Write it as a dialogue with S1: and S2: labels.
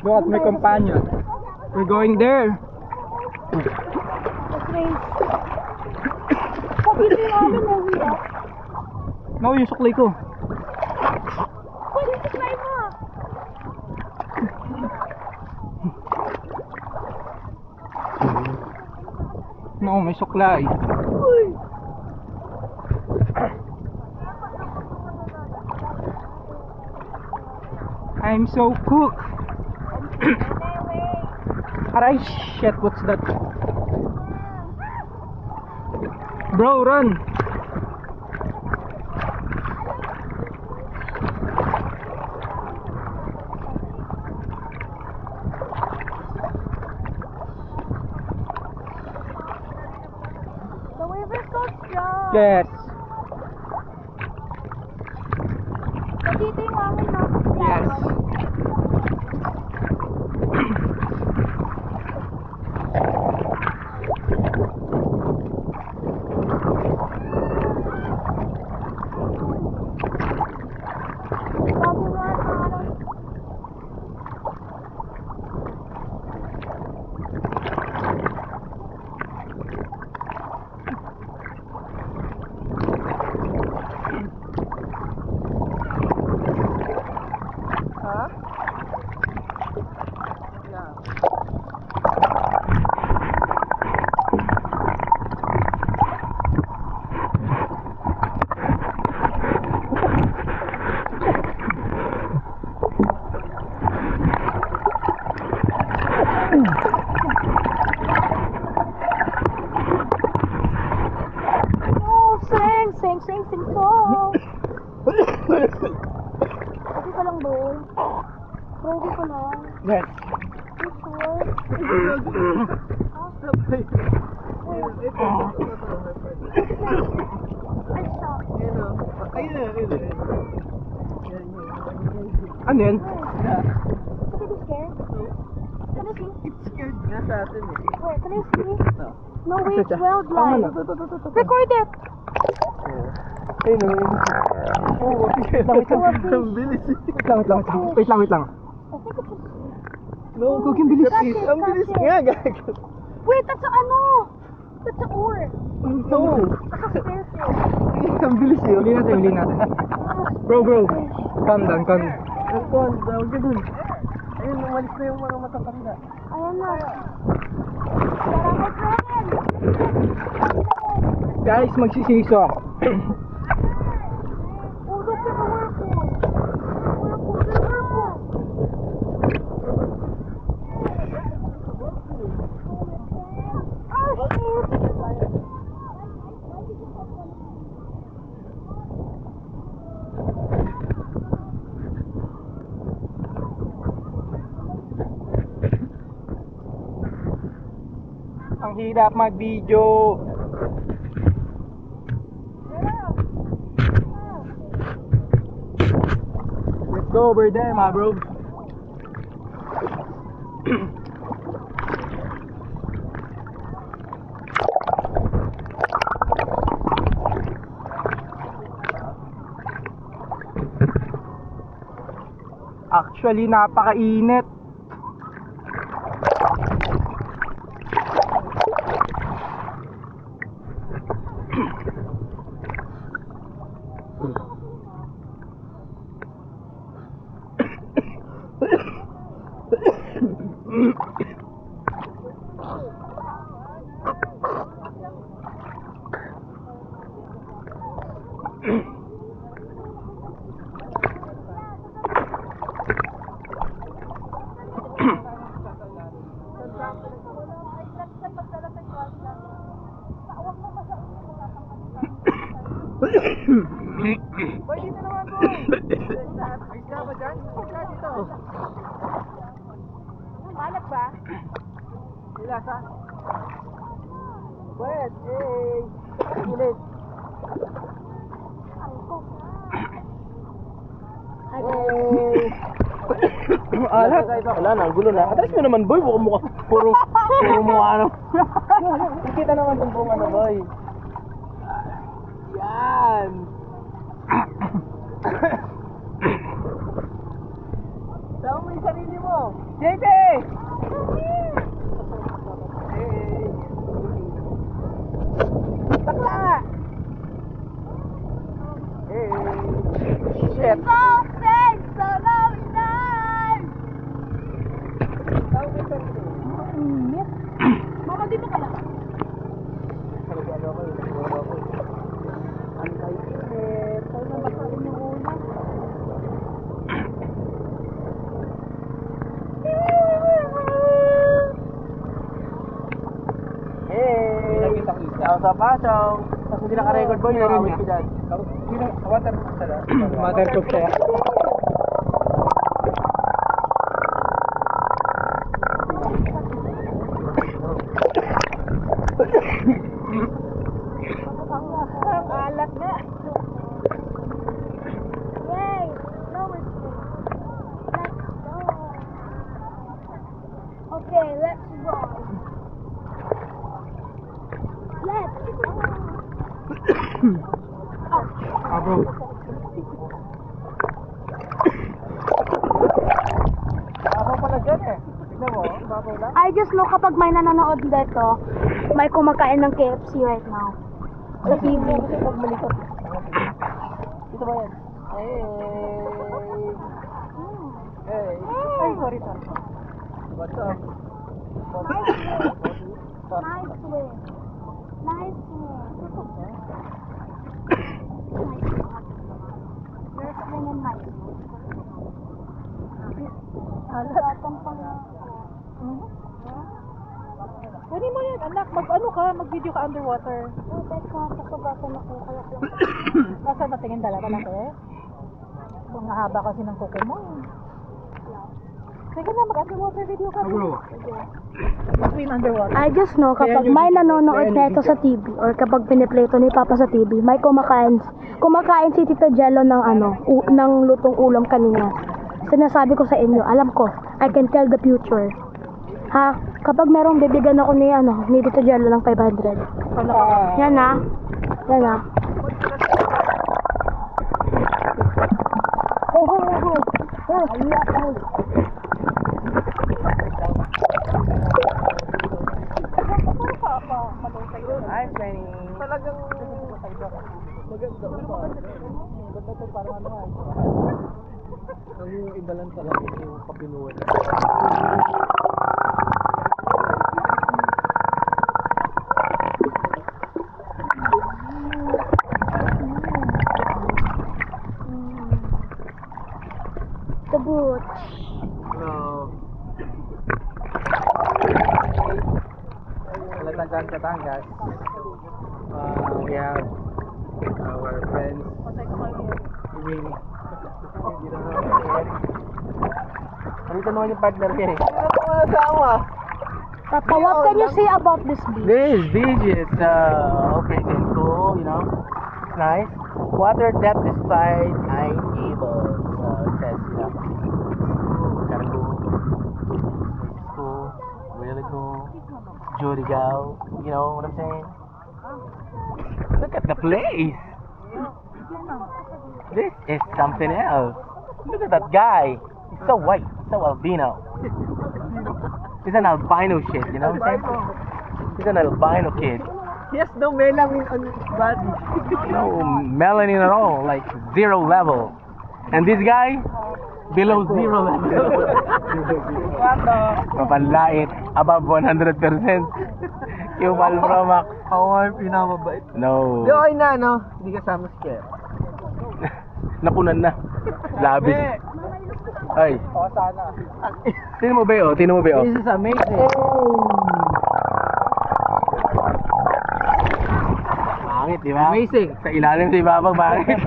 S1: Look at my companion. We're going there.
S2: Pagkita namin na wala.
S1: No, yung suklay ko.
S2: Pwede suklay mo.
S1: No, may suklay.
S2: Uy.
S1: I'm so cooked. Aray, shit, what's that? Bro, run!
S2: The wave is so strong.
S1: Yes.
S2: Nandito yung hangin na.
S1: Yes.
S2: Sing song. Okay ka lang, boy. Okay ka lang.
S1: Yes.
S2: You sure? Ay, stop.
S1: Ano yan?
S2: Could you be scared? Can I see?
S3: It's scared nga sa atin eh.
S2: Wait, can I see?
S3: No.
S2: No, wait, it's wildlife.
S1: Ano?
S2: Record it.
S1: Ayun o.
S3: Oo,
S1: Wait lang, wait lang.
S3: ang bilis eh.
S1: Wait lang, wait lang. Wait lang, wait lang.
S2: I think it's just...
S3: No,
S1: Ang bilis.
S2: That's it,
S3: ang bilis
S2: that's it.
S3: nga, gago.
S2: Wait, that's a ano? That's a oar.
S3: No.
S2: That's a spearfish.
S3: Ang bilis yun.
S1: Huli natin, huli natin. Bro, calm down, calm down.
S3: Nagpon, tawag ka dun. Ayun, umalis na yung mga matatanda.
S2: Ayan na. Tara, my friend.
S1: Guys, magsisiso ako.
S2: Oh, look at the whirlpool. Whirlpool, the whirlpool. Oh, shit.
S1: Ang hirap mag-video. Let's go over there, my bro. Actually, napakainit.
S3: Boy, dito naman po. Ayos ka ba dyan? Ayos ka dito.
S2: Malat ba?
S3: Ilasa. Pwet, eh. Gilid.
S1: Alat. Wala na, ang gulo na. Atras mo naman, boy. Puro mukha na.
S3: Kita naman yung bunga na, boy. Yan. Tama mo yung sarili mo.
S2: Dito
S1: shit.
S2: So sad, so lonely. Init. Mama, dito ka lang.
S1: Hey! Tao sa pasong. Tapos hindi naka-record boy, nakawit ko dyan. Waterproof siya.
S2: Ang alat na. Yay! No, it's good. Let's go. Okay, let's go. Let's go.
S1: Ah, bro. Babaw pala dyan eh. Tignan mo, babaw lang.
S2: I just know kapag may nanonood dito, may kumakain ng KFC right now. Sa TV.
S1: Kasi pag malikot. Ito ba yan? Hey! Hey! Ay, sorry. What's up?
S2: Nice way. Nice way. You're swinging nice. Alatang pala.
S3: Kunin mo yan, anak. Mag-ano ka? Mag-video ka underwater.
S2: Oh, teka, kasabasa na ko. Kaya lang.
S3: Basta natingin dalawa lang eh. Kung mahaba kasi ng kuko mo. Sige na, mag-underwater video ka. Swim underwater.
S2: I just know kapag may nanonood na ito sa TV or kapag piniplay ito ni Papa sa TV, may kumakain si Tito Jello ng ng lutong ulam kanina. Sinasabi ko sa inyo, alam ko, I can tell the future. Ha? Kapag merong bibigyan ako ni Tito Jello ng 500. Yan na. Yan na.
S1: Hi, Penny. Talagang maganda pa. Maganda to parang ano ay. Ang iba lang talaga yung kapinuan.
S2: The boot.
S1: Hello. Batangas. We have our friends. Ano naman yung partner niya eh? Ano mo nasawa?
S2: Papa, what can you say about this beach?
S1: This beach is okay and cool, you know. It's nice. Water depth is 9 able. So it says, you know, kind of cool. It's cool. Really cool. Jurigao. You know what I'm saying? Look at the place. This is something else. Look at that guy. He's so white. So albino. He's an albino shit, you know what I'm saying? He's an albino kid.
S3: He has no melanin on his body.
S1: No melanin at all, like 0 level. And this guy, below 0 level. Mapanlait, above 100%. Yung Pro Max.
S3: Ako nga yung pinamabait.
S1: No.
S3: Di okay na, no? Hindi kasama si Kaya.
S1: Napunan na. Labis. Ay.
S3: O, sana.
S1: Tino mo ba yun? Tino mo ba yun?
S3: This is amazing.
S1: Pangit, di ba?
S3: Amazing.
S1: Sa ilalim sa ibabang, pangit.